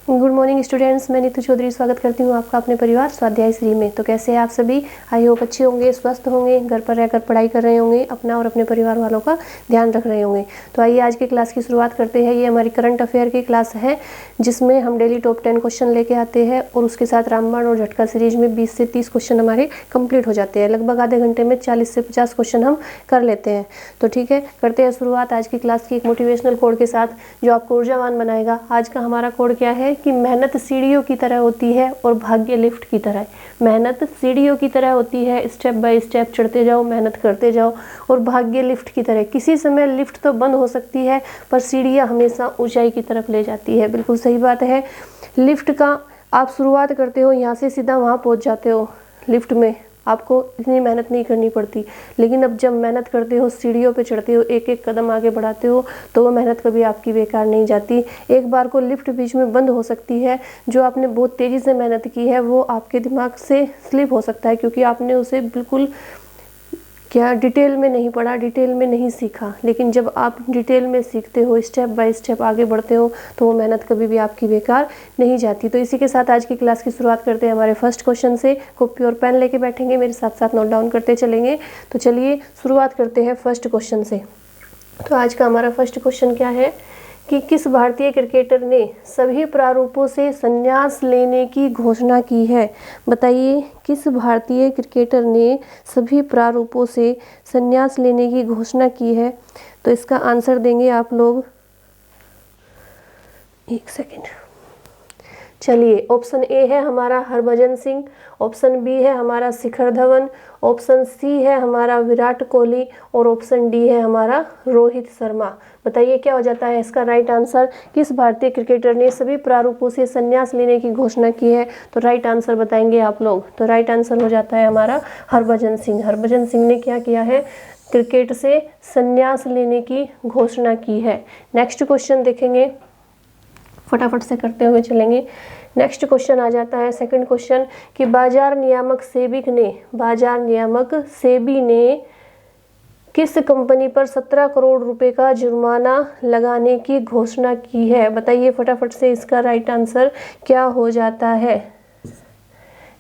Good morning students, मैं नीतू चौधरी स्वागत करती हूँ आपका अपने परिवार स्वाध्याय श्री में। तो कैसे हैं आप सभी? आई होप अच्छे होंगे, स्वस्थ होंगे, घर पर रहकर पढ़ाई कर रहे होंगे, अपना और अपने परिवार वालों का ध्यान रख रहे होंगे। तो आइए आज की क्लास की शुरुआत करते हैं। ये हमारी करंट अफेयर की क्लास है जिसमें हम डेली टॉप 10 क्वेश्चन लेके आते हैं और उसके साथ रामबाण और झटका सीरीज में 20 से 30 क्वेश्चन हमारे कंप्लीट हो जाते हैं। लगभग आधे घंटे में 40 से 50 क्वेश्चन हम कर लेते हैं। तो ठीक है, करते हैं शुरुआत आज की क्लास की एक मोटिवेशनल कोड के साथ जो आपको ऊर्जावान बनाएगा। आज का हमारा कोड क्या है कि मेहनत सीढ़ियों की तरह होती है और भाग्य लिफ्ट की तरह। मेहनत सीढ़ियों की तरह होती है, स्टेप बाय स्टेप चढ़ते जाओ, मेहनत करते जाओ, और भाग्य लिफ्ट की तरह। किसी समय लिफ्ट तो बंद हो सकती है पर सीढ़ियाँ हमेशा ऊंचाई की तरफ ले जाती है। बिल्कुल सही बात है। लिफ्ट का आप शुरुआत करते हो, यहाँ से सीधा वहाँ पहुँच जाते हो। लिफ्ट में आपको इतनी मेहनत नहीं करनी पड़ती, लेकिन अब जब मेहनत करते हो, सीढ़ियों पे चढ़ते हो, एक एक कदम आगे बढ़ाते हो, तो वो मेहनत कभी आपकी बेकार नहीं जाती। एक बार को लिफ्ट बीच में बंद हो सकती है, जो आपने बहुत तेज़ी से मेहनत की है वो आपके दिमाग से स्लिप हो सकता है, क्योंकि आपने उसे बिल्कुल डिटेल में नहीं पढ़ा, डिटेल में नहीं सीखा। लेकिन जब आप डिटेल में सीखते हो, स्टेप बाय स्टेप आगे बढ़ते हो, तो वो मेहनत कभी भी आपकी बेकार नहीं जाती। तो इसी के साथ आज की क्लास की शुरुआत करते हैं हमारे फर्स्ट क्वेश्चन से। कॉपी और पेन लेके बैठेंगे, मेरे साथ साथ नोट डाउन करते चलेंगे। तो चलिए शुरुआत करते हैं फर्स्ट क्वेश्चन से। तो आज का हमारा फर्स्ट क्वेश्चन क्या है कि किस भारतीय क्रिकेटर ने सभी प्रारूपों से संन्यास लेने की घोषणा की है? बताइए, किस भारतीय क्रिकेटर ने सभी प्रारूपों से संन्यास लेने की घोषणा की है? तो इसका आंसर देंगे आप लोग। एक सेकेंड। चलिए, ऑप्शन ए है हमारा हरभजन सिंह, ऑप्शन बी है हमारा शिखर धवन, ऑप्शन सी है हमारा विराट कोहली और ऑप्शन डी है हमारा रोहित शर्मा। बताइए क्या हो जाता है इसका राइट आंसर? किस भारतीय क्रिकेटर ने सभी प्रारूपों से संन्यास लेने की घोषणा की है? तो राइट आंसर बताएंगे आप लोग। तो राइट आंसर हो जाता है हमारा हरभजन सिंह। हरभजन सिंह ने क्या किया है? क्रिकेट से संन्यास लेने की घोषणा की है। नेक्स्ट क्वेश्चन देखेंगे, फटाफट से करते हुए चलेंगे। नेक्स्ट क्वेश्चन आ जाता है सेकंड क्वेश्चन कि बाजार नियामक सेबी ने किस कंपनी पर 17 करोड़ रुपए का जुर्माना लगाने की घोषणा की है? बताइए फटाफट से इसका राइट आंसर क्या हो जाता है?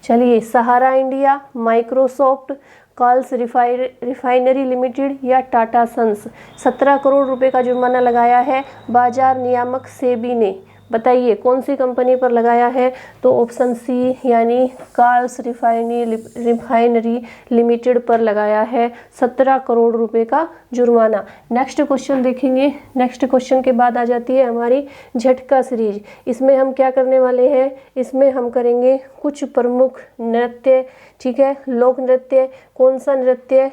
चलिए, सहारा इंडिया, माइक्रोसॉफ्ट, कार्ल्स रिफाइनरी लिमिटेड या टाटा सन्स। 17 करोड़ रुपए का जुर्माना लगाया है बाजार नियामक सेबी ने। बताइए कौन सी कंपनी पर लगाया है? तो ऑप्शन सी यानी कार्ल्स रिफाइनरी लिमिटेड पर लगाया है 17 करोड़ रुपए का जुर्माना। नेक्स्ट क्वेश्चन देखेंगे। नेक्स्ट क्वेश्चन के बाद आ जाती है हमारी झटका सीरीज। इसमें हम क्या करने वाले हैं? इसमें हम करेंगे कुछ प्रमुख नृत्य। ठीक है, लोक नृत्य। कौन सा नृत्य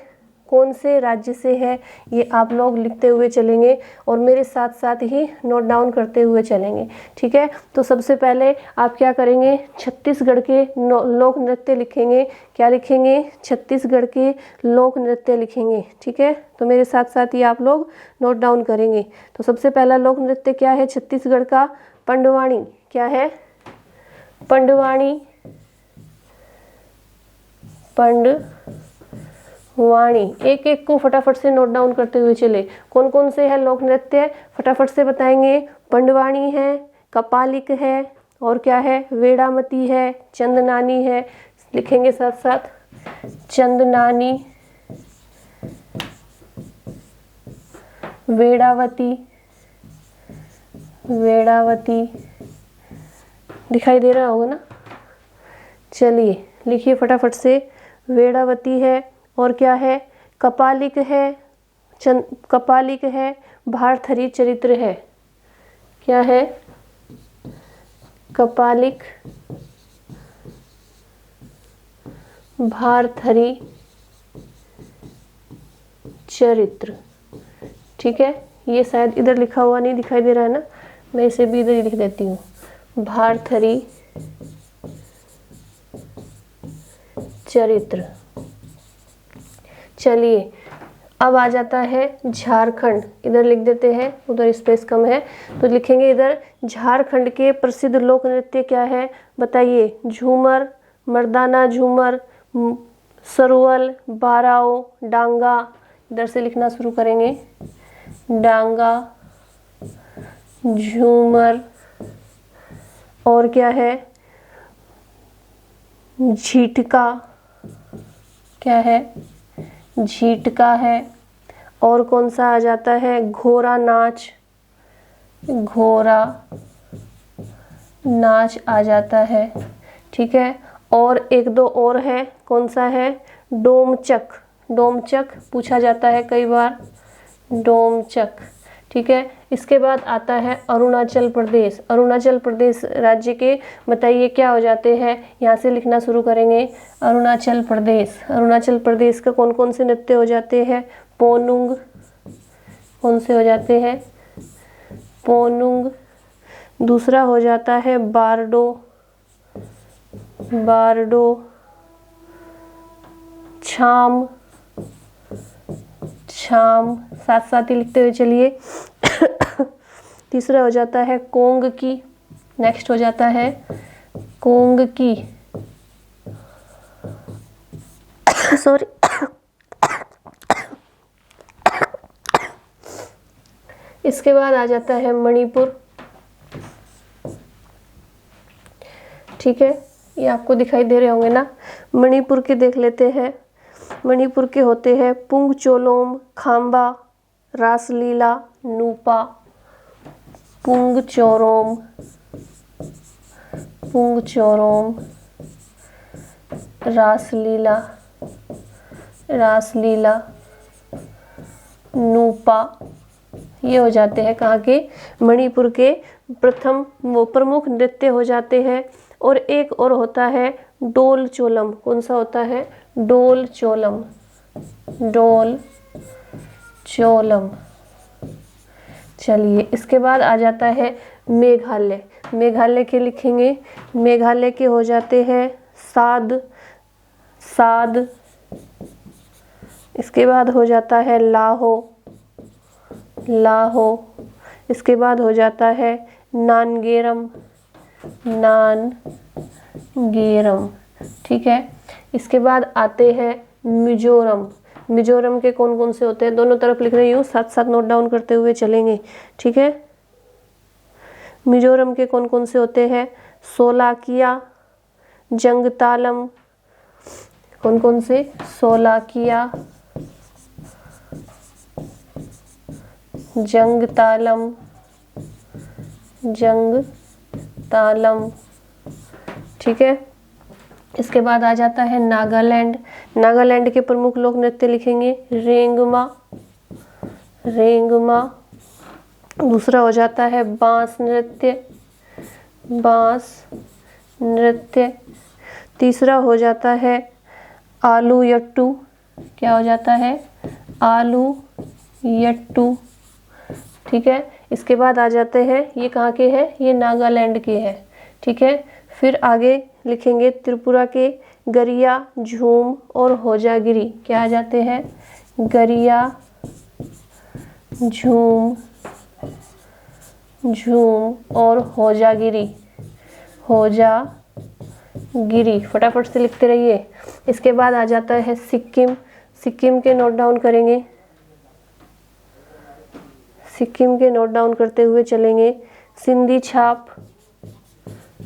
कौन से राज्य से है ये आप लोग लिखते हुए चलेंगे और मेरे साथ साथ ही नोट डाउन करते हुए चलेंगे। ठीक है, तो सबसे पहले आप क्या करेंगे? छत्तीसगढ़ के लोक नृत्य लिखेंगे। क्या लिखेंगे? छत्तीसगढ़ के लोक नृत्य लिखेंगे। ठीक है, तो मेरे साथ साथ ही आप लोग नोट डाउन करेंगे। तो सबसे पहला लोक नृत्य क्या है छत्तीसगढ़ का? पंडवाणी। क्या है? पंडवाणी। वाणी। एक एक को फटाफट से नोट डाउन करते हुए चले। कौन कौन से है लोक नृत्य? फटाफट से बताएंगे। पंडवाणी है, कपालिक है, और क्या है? वेड़ामती है, चंदनानी है। लिखेंगे साथ साथ, चंदनानी, वेड़ावती। दिखाई दे रहा होगा ना? चलिए लिखिए फटाफट से। वेड़ावती है, और क्या है? कपालिक है, कपालिक है, भारथरी चरित्र है। क्या है? कपालिक, भारथरी चरित्र। ठीक है, ये शायद इधर लिखा हुआ नहीं दिखाई दे रहा है ना, मैं इसे भी इधर ही लिख देती हूँ। भारथरी चरित्र। चलिए, अब आ जाता है झारखंड। इधर लिख देते हैं, उधर स्पेस कम है तो लिखेंगे इधर। झारखंड के प्रसिद्ध लोक नृत्य क्या है? बताइए। झूमर, मर्दाना झूमर, सरुवल, बाराओ, डांगा। इधर से लिखना शुरू करेंगे। डांगा, झूमर, और क्या है, झीटका, क्या है, झीटका है। और कौन सा आ जाता है, घोड़ा नाच, घोड़ा नाच आ जाता है, ठीक है। और एक दो और है, कौन सा है, डोमचक, डोमचक पूछा जाता है कई बार, डोमचक, ठीक है। इसके बाद आता है अरुणाचल प्रदेश। अरुणाचल प्रदेश राज्य के बताइए क्या हो जाते हैं, यहाँ से लिखना शुरू करेंगे। अरुणाचल प्रदेश, अरुणाचल प्रदेश का कौन कौन से नृत्य हो जाते हैं, पोनुंग, कौन से हो जाते हैं, पोनुंग। दूसरा हो जाता है बारडो, बारडो, छाम, छाम, साथ साथ ही लिखते हुए चलिए। तीसरा हो जाता है कोंग की, नेक्स्ट हो जाता है कोंग की, सॉरी। इसके बाद आ जाता है मणिपुर, ठीक है। ये आपको दिखाई दे रहे होंगे ना। मणिपुर के देख लेते हैं। मणिपुर के होते हैं पुंगचोलोम, खाम्बा, रासलीला, नूपा। पुंगचोरोम, पुंगचोरोम, रासलीला, रासलीला, नूपा। ये हो जाते हैं कहाँ के, मणिपुर के प्रथम वो प्रमुख नृत्य हो जाते हैं। और एक और होता है डोल चोलम, कौन सा होता है, डोल चोलम, डोल चोलम। चलिए इसके बाद आ जाता है मेघालय। मेघालय के लिखेंगे, मेघालय के हो जाते हैं साद, साद। इसके बाद हो जाता है लाहो, लाहो। इसके बाद हो जाता है नानगेरम, नानगेरम, ठीक है। इसके बाद आते हैं मिजोरम। मिजोरम के कौन कौन से होते हैं, दोनों तरफ लिख रही हूँ, साथ साथ नोट डाउन करते हुए चलेंगे, ठीक है। मिजोरम के कौन कौन से होते हैं, सोलाकिया, जंगतालम, कौन कौन से, सोलाकिया, जंगतालम, जंगतालम, ठीक है। इसके बाद आ जाता है नागालैंड। नागालैंड के प्रमुख लोक नृत्य लिखेंगे, रेंगमा, रेंगमा। दूसरा हो जाता है बांस नृत्य, बांस नृत्य। तीसरा हो जाता है आलू यट्टू, क्या हो जाता है, आलू यट्टू, ठीक है। इसके बाद आ जाते हैं, ये कहाँ के हैं, ये नागालैंड के हैं, ठीक है। फिर आगे लिखेंगे त्रिपुरा के गरिया, झूम और होजागिरी, क्या आ जाते हैं, गरिया, झूम, झूम और होजागिरी, होजागिरी। फटाफट से लिखते रहिए। इसके बाद आ जाता है सिक्किम। सिक्किम के नोट डाउन करेंगे, सिक्किम के नोट डाउन करते हुए चलेंगे। सिंधी छाप,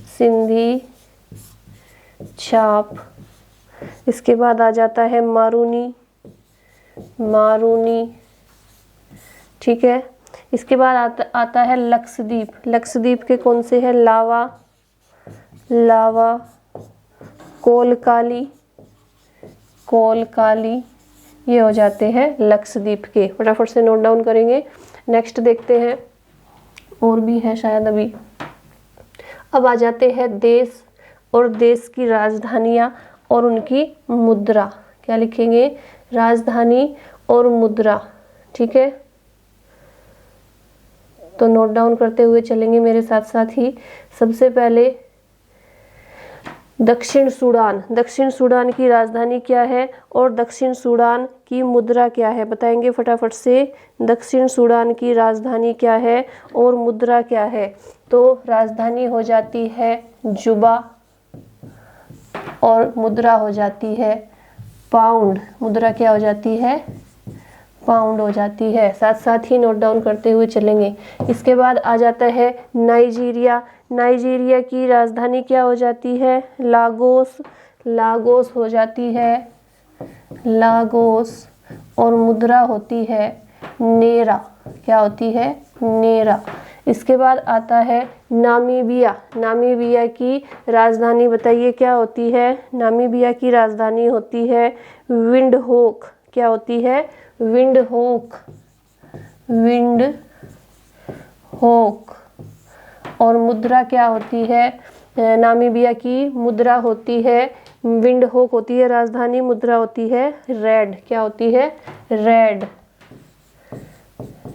सिंधी छाप। इसके बाद आ जाता है मारूनी, मारूनी, ठीक है। इसके बाद आता है लक्षद्वीप। लक्षद्वीप के कौन से हैं, लावा, लावा, कोलकाली, कोलकाली। ये हो जाते हैं लक्षद्वीप के। फटाफट से नोट डाउन करेंगे। नेक्स्ट देखते हैं, और भी है शायद अभी। अब आ जाते हैं देश और देश की राजधानियां और उनकी मुद्रा। क्या लिखेंगे, राजधानी और मुद्रा, ठीक है। तो नोट डाउन करते हुए चलेंगे मेरे साथ साथ ही। सबसे पहले दक्षिण सूडान। दक्षिण सूडान की राजधानी क्या है और दक्षिण सूडान की मुद्रा क्या है, बताएंगे फटाफट से। दक्षिण सूडान की राजधानी क्या है और मुद्रा क्या है। तो राजधानी हो जाती है जुबा और मुद्रा हो जाती है पाउंड। मुद्रा क्या हो जाती है, पाउंड हो जाती है। साथ साथ ही नोट डाउन करते हुए चलेंगे। इसके बाद आ जाता है नाइजीरिया। नाइजीरिया की राजधानी क्या हो जाती है? लागोस। लागोस हो जाती है, लागोस। और मुद्रा होती है नेरा। क्या होती है? नेरा। इसके बाद आता है नामीबिया। नामीबिया की राजधानी बताइए क्या होती है? नामीबिया की राजधानी होती है विंडहोक। क्या होती है? विंडहोक। विंडहोक। और मुद्रा क्या होती है? नामीबिया की मुद्रा होती है विंडहोक होती है राजधानी, मुद्रा होती है रेड। क्या होती है? रेड।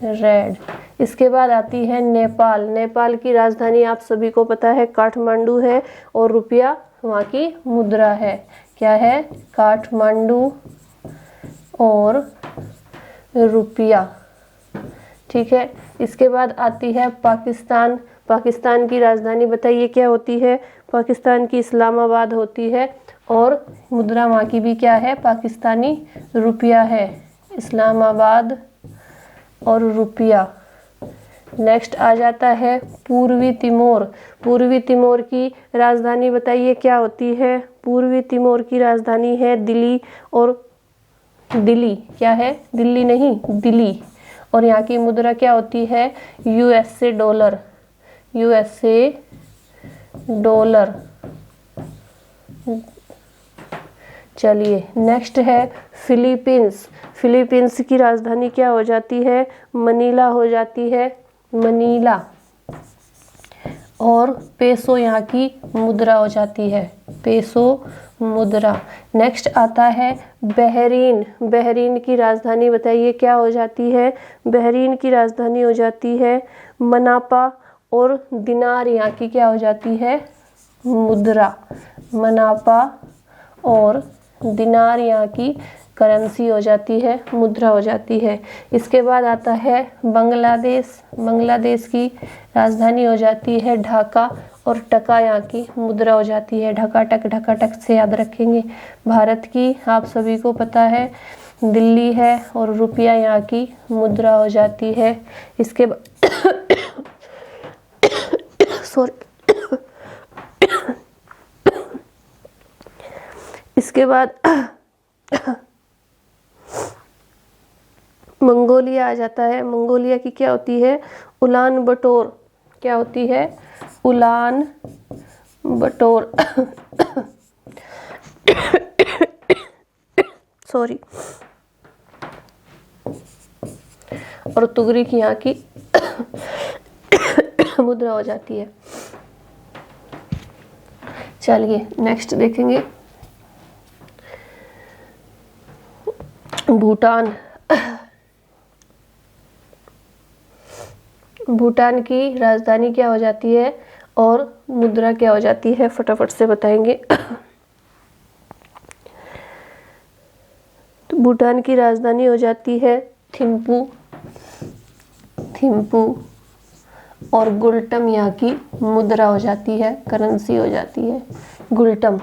रेड। इसके बाद आती है नेपाल। नेपाल की राजधानी आप सभी को पता है काठमांडू है और रुपया वहाँ की मुद्रा है। क्या है? काठमांडू और रुपया। ठीक है। इसके बाद आती है पाकिस्तान। पाकिस्तान की राजधानी बताइए क्या होती है? पाकिस्तान की इस्लामाबाद होती है और मुद्रा वहाँ की भी क्या है? पाकिस्तानी रुपया है। इस्लामाबाद और रुपया। नेक्स्ट आ जाता है पूर्वी तिमोर। पूर्वी तिमोर की राजधानी बताइए क्या होती है? पूर्वी तिमोर की राजधानी है दिल्ली और दिल्ली। क्या है? दिल्ली नहीं, दिल्ली। और यहाँ की मुद्रा क्या होती है? USA dollar. USA dollar. चलिए नेक्स्ट है फिलीपींस। फिलीपींस की राजधानी क्या हो जाती है? मनीला हो जाती है, मनीला। और पेसो यहाँ की मुद्रा हो जाती है, पेसो मुद्रा। नेक्स्ट आता है बहरीन। बहरीन की राजधानी बताइए क्या हो जाती है? बहरीन की राजधानी हो जाती है मनापा और दिनार यहाँ की क्या हो जाती है? मुद्रा। मनापा और दिनार यहाँ की करेंसी हो जाती है, मुद्रा हो जाती है। इसके बाद आता है बांग्लादेश। बांग्लादेश की राजधानी हो जाती है ढाका और टका यहाँ की मुद्रा हो जाती है। ढका टक से याद रखेंगे। भारत की आप सभी को पता है दिल्ली है और रुपया यहाँ की मुद्रा हो जाती है। इसके इसके बाद मंगोलिया आ जाता है। मंगोलिया की क्या होती है? उलान बटोर। क्या होती है? उलान बटोर। सॉरी। और तुगरी की यहाँ की मुद्रा हो जाती है। चलिए नेक्स्ट देखेंगे भूटान। भूटान की राजधानी क्या हो जाती है और मुद्रा क्या हो जाती है? फटाफट से बताएंगे। तो भूटान की राजधानी हो जाती है थिम्पू। थिम्पू। और गुल्टम यहाँ की मुद्रा हो जाती है, करेंसी हो जाती है गुल्टम।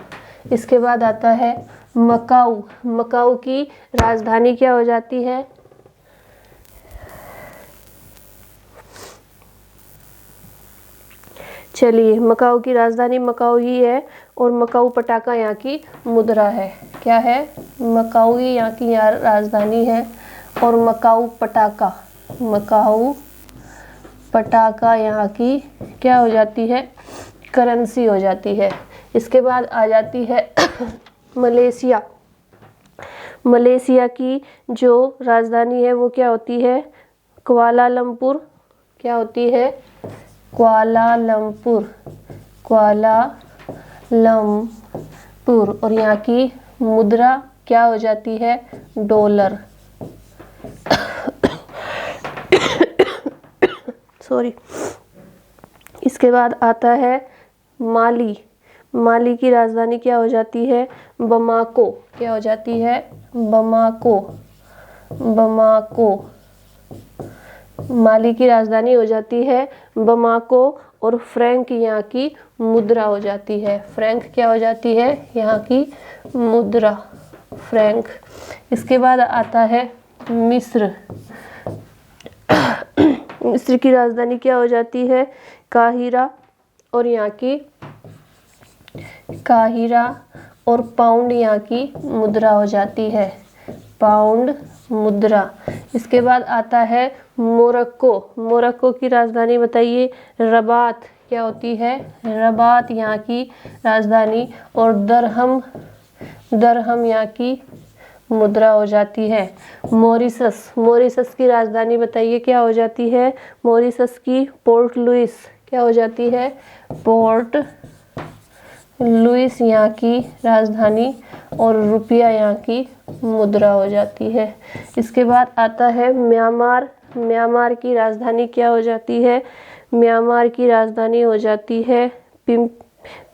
इसके बाद आता है मकाऊ। मकाऊ की राजधानी क्या हो जाती है? चलिए मकाऊ की राजधानी मकाऊ ही है और मकाऊ पटाखा यहाँ की मुद्रा है। क्या है? मकाऊ ही यहाँ की राजधानी है और मकाऊ पटाखा, मकाऊ पटाखा यहाँ की क्या हो जाती है? करेंसी हो जाती है। इसके बाद आ जाती है मलेशिया। मलेशिया की जो राजधानी है वो क्या होती है? कुआलालंपुर। क्या होती है? कुआलालंपुर। कुआलालंपुर। और यहाँ की मुद्रा क्या हो जाती है? डॉलर। सॉरी। इसके बाद आता है माली। माली की राजधानी क्या हो जाती है? बमाको। क्या हो जाती है? बमाको। बमाको। माली की राजधानी हो जाती है बमाको और फ्रैंक यहाँ की मुद्रा हो जाती है। फ्रैंक क्या हो जाती है? यहाँ की मुद्रा, फ्रैंक। इसके बाद आता है मिस्र। मिस्र की राजधानी क्या हो जाती है? काहिरा। और यहाँ की काहिरा और पाउंड यहाँ की मुद्रा हो जाती है, पाउंड मुद्रा। इसके बाद आता है मोरक्को। मोरक्को की राजधानी बताइए? रबात। क्या होती है? रबात यहाँ की राजधानी। और दरहम, दरहम यहाँ की मुद्रा हो जाती है। मॉरिशस। मॉरिशस की राजधानी बताइए क्या हो जाती है? मॉरिशस की पोर्ट लुइस। क्या हो जाती है? पोर्ट लुइस यहाँ की राजधानी। और रुपया यहाँ की मुद्रा हो जाती है। इसके बाद आता है म्यांमार। म्यांमार की राजधानी क्या हो जाती है? म्यांमार की राजधानी हो जाती है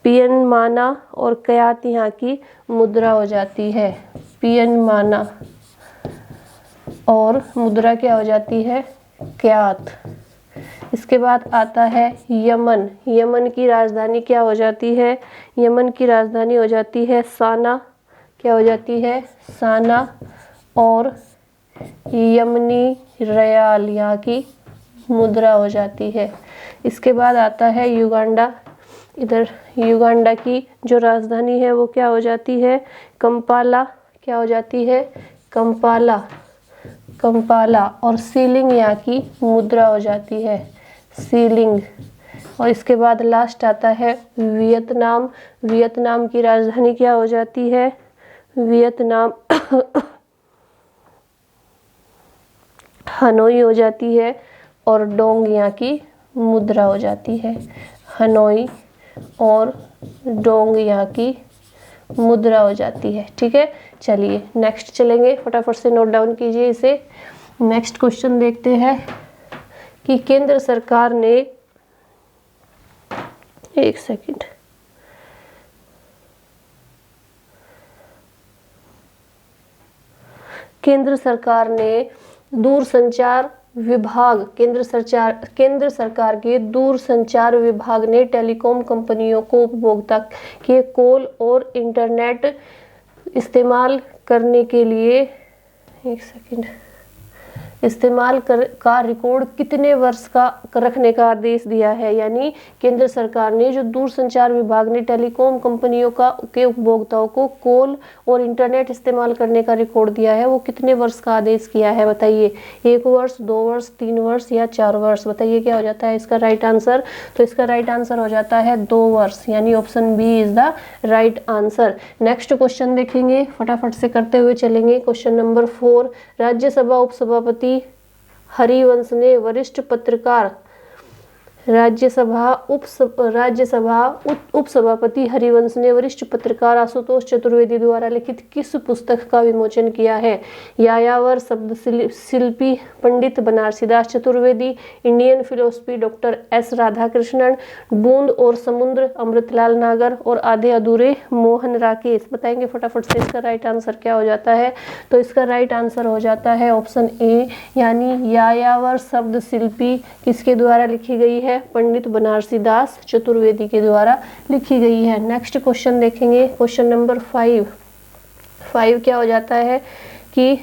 पियनमाना। और क्यात यहाँ की मुद्रा हो जाती है, पियनमाना। और मुद्रा क्या हो जाती है? क्यात। इसके बाद आता है यमन। यमन की राजधानी क्या हो जाती है? यमन की राजधानी हो जाती है साना। क्या हो जाती है? साना। और यमनी रियाल यहाँ की मुद्रा हो जाती है। इसके बाद आता है युगांडा। इधर युगांडा की जो राजधानी है वो क्या हो जाती है? कंपाला। क्या हो जाती है? Kampala, Kampala. और सीलिंग यहाँ की मुद्रा हो जाती है, सीलिंग। और इसके बाद लास्ट आता है वियतनाम। वियतनाम की राजधानी क्या हो जाती है? वियतनाम हनोई हो जाती है। और डोंग यहाँ की मुद्रा हो जाती है, हनोई और डोंग यहाँ की मुद्रा हो जाती है। ठीक है, चलिए नेक्स्ट चलेंगे, फटाफट से नोट डाउन कीजिए इसे। नेक्स्ट क्वेश्चन देखते हैं कि केंद्र सरकार ने, एक सेकंड, केंद्र सरकार ने दूरसंचार विभाग, केंद्र सरकार के दूरसंचार विभाग ने टेलीकॉम कंपनियों को उपभोक्ता के कॉल और इंटरनेट इस्तेमाल करने के लिए, एक सेकंड, इस्तेमाल का रिकॉर्ड कितने वर्ष का रखने का आदेश दिया है। यानी केंद्र सरकार ने जो दूरसंचार विभाग ने टेलीकॉम कंपनियों के उपभोक्ताओं को कॉल और इंटरनेट इस्तेमाल करने का रिकॉर्ड दिया है, वो कितने वर्ष का आदेश किया है बताइए? 1 वर्ष, 2 वर्ष, 3 वर्ष या 4 वर्ष? बताइए क्या हो जाता है इसका राइट आंसर? तो इसका राइट आंसर हो जाता है 2 वर्ष, यानी option B is the right answer. Next question देखेंगे, फटाफट से करते हुए चलेंगे। क्वेश्चन नंबर 4, राज्यसभा उपसभापति हरिवंश ने वरिष्ठ पत्रकार, राज्यसभा उपसभापति हरिवंश ने वरिष्ठ पत्रकार आशुतोष चतुर्वेदी द्वारा लिखित किस पुस्तक का विमोचन किया है? यायावर शब्द शिल्पी Pandit Banarsidas Chaturvedi, Indian philosophy doctor S Radhakrishnan, Boond और समुद्र अमृतलाल नागर, और आधे अधूरे मोहन राकेश। बताएंगे फटाफट से इसका राइट आंसर क्या हो जाता है? तो इसका राइट आंसर हो जाता है ऑप्शन ए, यानी यायावर शब्द शिल्पी किसके द्वारा लिखी गई है? पंडित बनारसीदास चतुर्वेदी के द्वारा लिखी गई है। नेक्स्ट क्वेश्चन देखेंगे, क्वेश्चन नंबर 5 क्या हो जाता है कि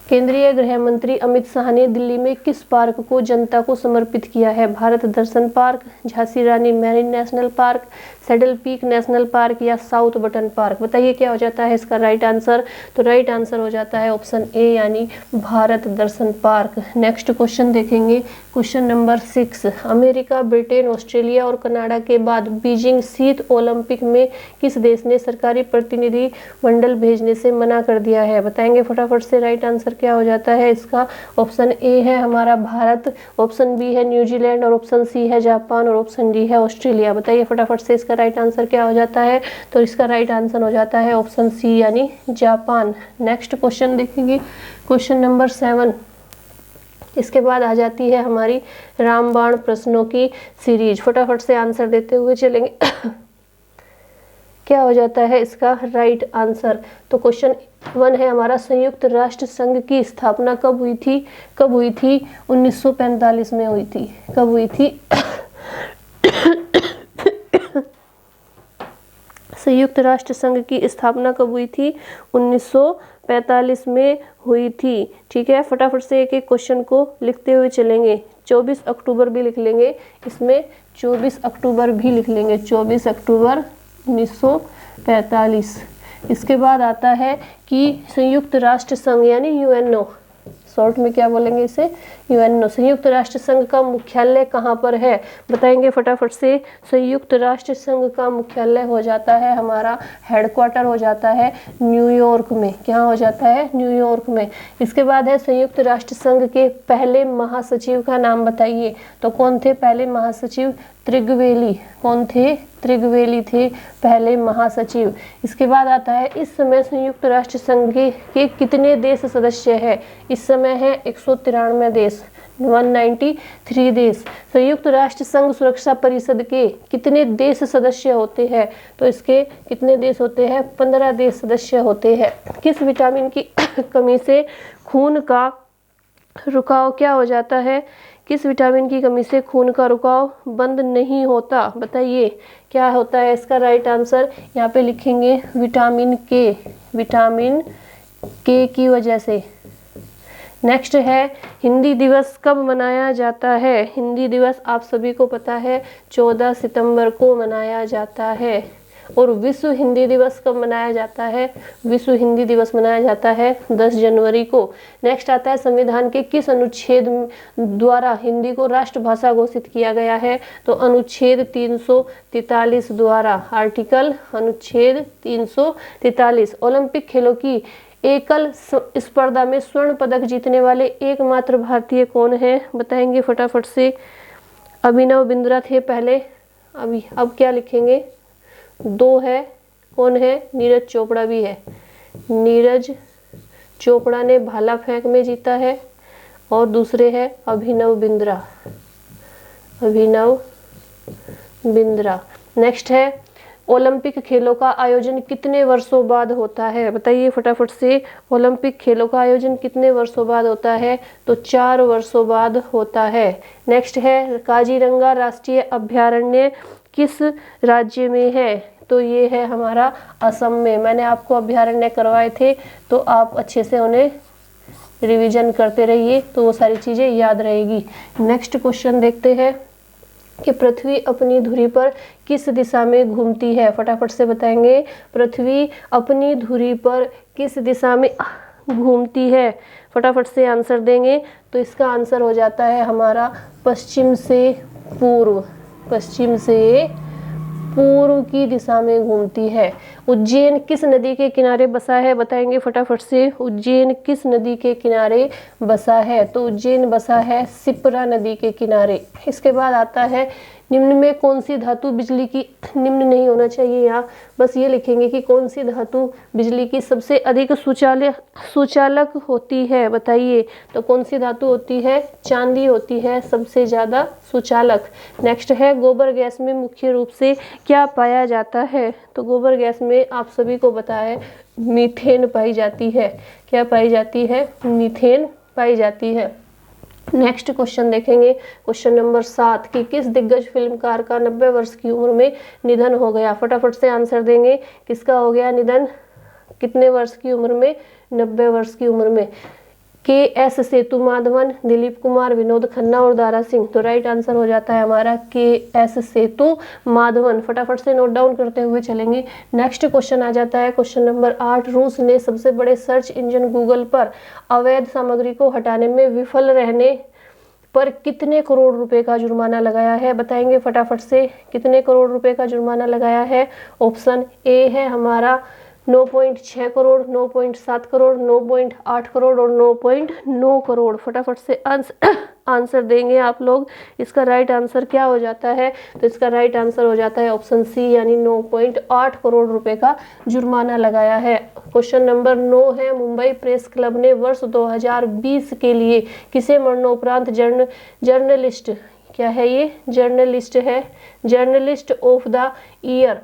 केंद्रीय गृह मंत्री अमित शाह ने दिल्ली में किस पार्क को जनता को समर्पित किया है? Bharat Darshan Park, Jhansi Rani Marine National Park, Saddle Peak National Park या साउथ बटन पार्क? बताइए क्या हो जाता है इसका राइट आंसर? तो राइट आंसर हो जाता है ऑप्शन ए, यानी Bharat Darshan Park. Next question देखेंगे, question number 6, America, Britain, Australia और कनाडा के बाद बीजिंग शीत ओलंपिक में किस देश ने सरकारी प्रतिनिधि मंडल भेजने से मना कर दिया है? बताएंगे फटाफट से राइट आंसर क्या हो जाता है इसका? ऑप्शन ए है हमारा भारत, ऑप्शन बी है न्यूजीलैंड, और ऑप्शन सी है जापान, और ऑप्शन डी है ऑस्ट्रेलिया। बताइए फटाफट से इसका राइट आंसर क्या हो जाता है? तो इसका राइट आंसर हो जाता है ऑप्शन सी, यानी जापान। नेक्स्ट क्वेश्चन देखेंगे, क्वेश्चन नंबर 7। इसके बाद आ जाती है हमारी रामबाण प्रश्नों की सीरीज। फटाफट से आंसर देते हुए चलेंगे। क्या हो जाता है इसका राइट आंसर? तो क्वेश्चन 1 है हमारा, संयुक्त राष्ट्र संघ की स्थापना कब हुई थी? कब हुई थी? 1945 में हुई थी। कब हुई थी? संयुक्त राष्ट्र संघ की स्थापना कब हुई थी? 1945 में हुई थी। ठीक है, फटाफट से एक एक क्वेश्चन को लिखते हुए चलेंगे। 24 अक्टूबर भी लिख लेंगे, इसमें 24 अक्टूबर भी लिख लेंगे, 24 अक्टूबर 1945। इसके बाद आता है कि संयुक्त राष्ट्र संघ यानी यूएनओ, शॉर्ट में क्या बोलेंगे इसे, यूएनओ, संयुक्त राष्ट्र संघ का मुख्यालय कहाँ पर है, बताएंगे फटाफट से। संयुक्त राष्ट्र संघ का मुख्यालय हो जाता है हमारा, हेडक्वार्टर हो जाता है न्यूयॉर्क में। क्या हो जाता है, न्यूयॉर्क में। इसके बाद है संयुक्त राष्ट्र संघ के पहले महासचिव का नाम बताइए। तो कौन थे पहले महासचिव, त्रिगवेली। कौन थे, त्रिगवेली थे पहले महासचिव। इसके बाद आता है इस समय संयुक्त राष्ट्र संघ के कितने देश सदस्य है, इस समय है 193 देश, 193 देश। संयुक्त राष्ट्र संघ सुरक्षा परिषद के कितने देश सदस्य होते हैं, तो इसके कितने देश होते हैं, 15 देश सदस्य होते हैं। किस विटामिन की कमी से खून का रुकाव क्या हो जाता है, किस विटामिन की कमी से खून का रुकाव बंद नहीं होता, बताइए क्या होता है इसका राइट आंसर। यहाँ पे लिखेंगे विटामिन के, विटामिन के की वजह से। नेक्स्ट है हिंदी दिवस कब मनाया जाता है। हिंदी दिवस आप सभी को पता है 14 सितंबर को मनाया जाता है। और विश्व हिंदी दिवस कब मनाया जाता है, विश्व हिंदी दिवस मनाया जाता है 10 जनवरी को। नेक्स्ट आता है संविधान के किस अनुच्छेद द्वारा हिंदी को राष्ट्रभाषा घोषित किया गया है, तो अनुच्छेद 343 द्वारा, आर्टिकल अनुच्छेद 343। ओलंपिक खेलों की एकल स्पर्धा में स्वर्ण पदक जीतने वाले एकमात्र भारतीय कौन है, बताएंगे फटाफट से। अभिनव बिंद्रा थे पहले, अभी अब क्या लिखेंगे, 2 है, कौन है, नीरज चोपड़ा भी है। नीरज चोपड़ा ने भाला फेंक में जीता है। और दूसरे है अभिनव बिंद्रा, अभिनव बिंद्रा। नेक्स्ट है ओलंपिक खेलों का आयोजन कितने वर्षों बाद होता है, बताइए फटाफट से। ओलंपिक खेलों का आयोजन कितने वर्षों बाद होता है, तो 4 वर्षों बाद होता है। नेक्स्ट है काजीरंगा राष्ट्रीय अभयारण्य किस राज्य में है, तो ये है हमारा असम में। मैंने आपको अभयारण्य करवाए थे, तो आप अच्छे से उन्हें रिवीजन करते रहिए, तो वो सारी चीज़ें याद रहेगी। नेक्स्ट क्वेश्चन देखते हैं कि पृथ्वी अपनी धुरी पर किस दिशा में घूमती है, फटाफट से बताएंगे। पृथ्वी अपनी धुरी पर किस दिशा में घूमती है, फटाफट से आंसर देंगे। तो इसका आंसर हो जाता है हमारा पश्चिम से पूर्व, पश्चिम से पूर्व की दिशा में घूमती है। उज्जैन किस नदी के किनारे बसा है, बताएंगे फटाफट से। उज्जैन किस नदी के किनारे बसा है, तो उज्जैन बसा है शिप्रा नदी के किनारे। इसके बाद आता है निम्न में कौन सी धातु बिजली की, निम्न नहीं होना चाहिए यहाँ, बस ये लिखेंगे कि कौन सी धातु बिजली की सबसे अधिक सुचालक होती है, बताइए। तो कौन सी धातु होती है, चांदी होती है सबसे ज़्यादा सुचालक। नेक्स्ट है गोबर गैस में मुख्य रूप से क्या पाया जाता है, तो गोबर गैस में आप सभी को पता है मीथेन पाई जाती है। क्या पाई जाती है, मीथेन पाई जाती है। नेक्स्ट क्वेश्चन देखेंगे, क्वेश्चन नंबर 7 कि किस दिग्गज फिल्मकार का 90 वर्ष की उम्र में निधन हो गया, फटाफट से आंसर देंगे। किसका हो गया निधन, कितने वर्ष की उम्र में, 90 वर्ष की उम्र में। के.एस. सेतुमाधवन, दिलीप कुमार, विनोद खन्ना और दारा सिंह। तो राइट आंसर हो जाता है हमारा के.एस. सेतुमाधवन। फटाफट से नोट डाउन करते हुए चलेंगे। नेक्स्ट क्वेश्चन आ जाता है क्वेश्चन नंबर 8। रूस ने सबसे बड़े सर्च इंजन गूगल पर अवैध सामग्री को हटाने में विफल रहने पर कितने करोड़ रुपए का जुर्माना लगाया है, बताएंगे फटाफट से। कितने करोड़ रुपए का जुर्माना लगाया है, ऑप्शन ए है हमारा 9.6 करोड़, 9.7 करोड़, 9.8 करोड़ और 9.9 करोड़। फटाफट से आंसर देंगे आप लोग। इसका राइट आंसर क्या हो जाता है, तो इसका राइट आंसर हो जाता है ऑप्शन सी यानी 9.8 करोड़ रुपए का जुर्माना लगाया है। क्वेश्चन नंबर 9 है मुंबई प्रेस क्लब ने वर्ष 2020 के लिए किसे मरणोपरांत जर्नलिस्ट, क्या है ये, जर्नलिस्ट है, journalist of the year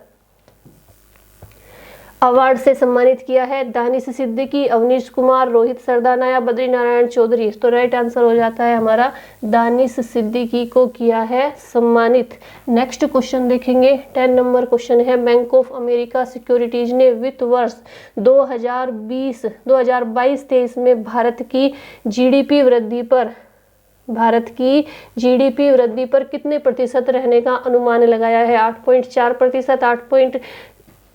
award से सम्मानित किया है? दानिश सिद्दीकी, अवनीश कुमार, रोहित सरदाना या बद्री नारायण चौधरी? तो राइट आंसर हो जाता है हमारा दानिश सिद्दीकी को किया है सम्मानित। नेक्स्ट क्वेश्चन देखेंगे, 10 नंबर क्वेश्चन है, बैंक ऑफ अमेरिका सिक्योरिटीज ने वित्त वर्ष 2022-23 में भारत की जीडीपी वृद्धि पर कितने प्रतिशत रहने का अनुमान लगाया है? 8.4%,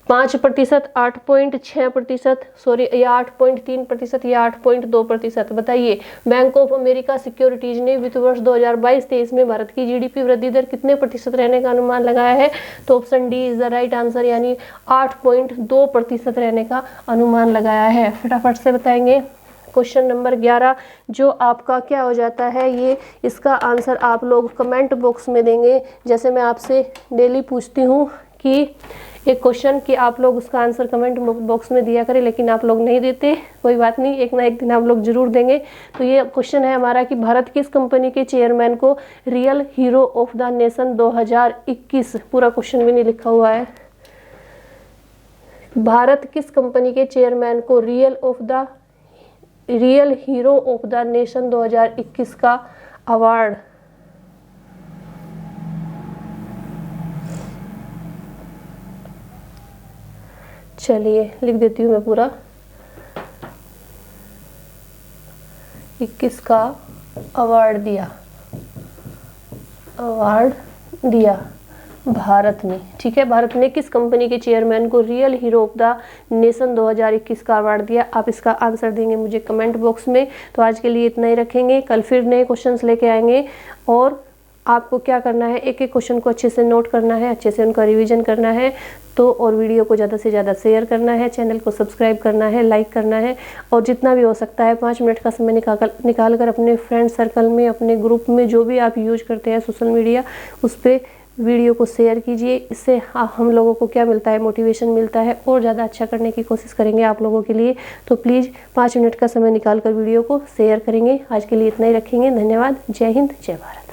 8.5%, 8.6%, सॉरी या 8.3% या 8.2%? बताइए, बैंक ऑफ अमेरिका सिक्योरिटीज ने वित्त वर्ष 2022-23 में भारत की जीडीपी वृद्धि दर कितने प्रतिशत रहने का अनुमान लगाया है? तो option D is the right answer, यानी 8.2% रहने का अनुमान लगाया है। फटाफट से बताएंगे। क्वेश्चन नंबर 11 जो आपका क्या हो जाता है, ये इसका आंसर आप लोग कमेंट बॉक्स में देंगे। जैसे मैं आपसे डेली पूछती हूँ कि एक क्वेश्चन कि आप लोग उसका आंसर कमेंट बॉक्स में दिया करें, लेकिन आप लोग नहीं देते। कोई बात नहीं, एक ना एक दिन आप लोग जरूर देंगे। तो ये क्वेश्चन है हमारा कि भारत किस कंपनी के चेयरमैन को real hero of the nation 2021, पूरा क्वेश्चन भी नहीं लिखा हुआ है, भारत किस कंपनी के चेयरमैन को real hero of the nation 2021 का अवार्ड चलिए लिख देती हूँ मैं पूरा, 21 का अवार्ड दिया भारत ने। ठीक है, भारत ने किस कंपनी के चेयरमैन को real hero of the nation 2021 का अवार्ड दिया? आप इसका आंसर देंगे मुझे कमेंट बॉक्स में। तो आज के लिए इतना ही रखेंगे, कल फिर नए क्वेश्चंस लेके आएंगे। और आपको क्या करना है, एक एक क्वेश्चन को अच्छे से नोट करना है, अच्छे से उनका रिवीजन करना है। तो और वीडियो को ज़्यादा से ज़्यादा शेयर करना है, चैनल को सब्सक्राइब करना है, लाइक करना है, और जितना भी हो सकता है 5 मिनट का समय निकाल कर अपने फ्रेंड सर्कल में, अपने ग्रुप में, जो भी आप यूज करते हैं सोशल मीडिया, उस पर वीडियो को शेयर कीजिए। इससे हम लोगों को क्या मिलता है, मोटिवेशन मिलता है, और ज़्यादा अच्छा करने की कोशिश करेंगे आप लोगों के लिए। तो प्लीज़ 5 मिनट का समय निकाल कर वीडियो को शेयर करेंगे। आज के लिए इतना ही रखेंगे। धन्यवाद। जय हिंद, जय भारत।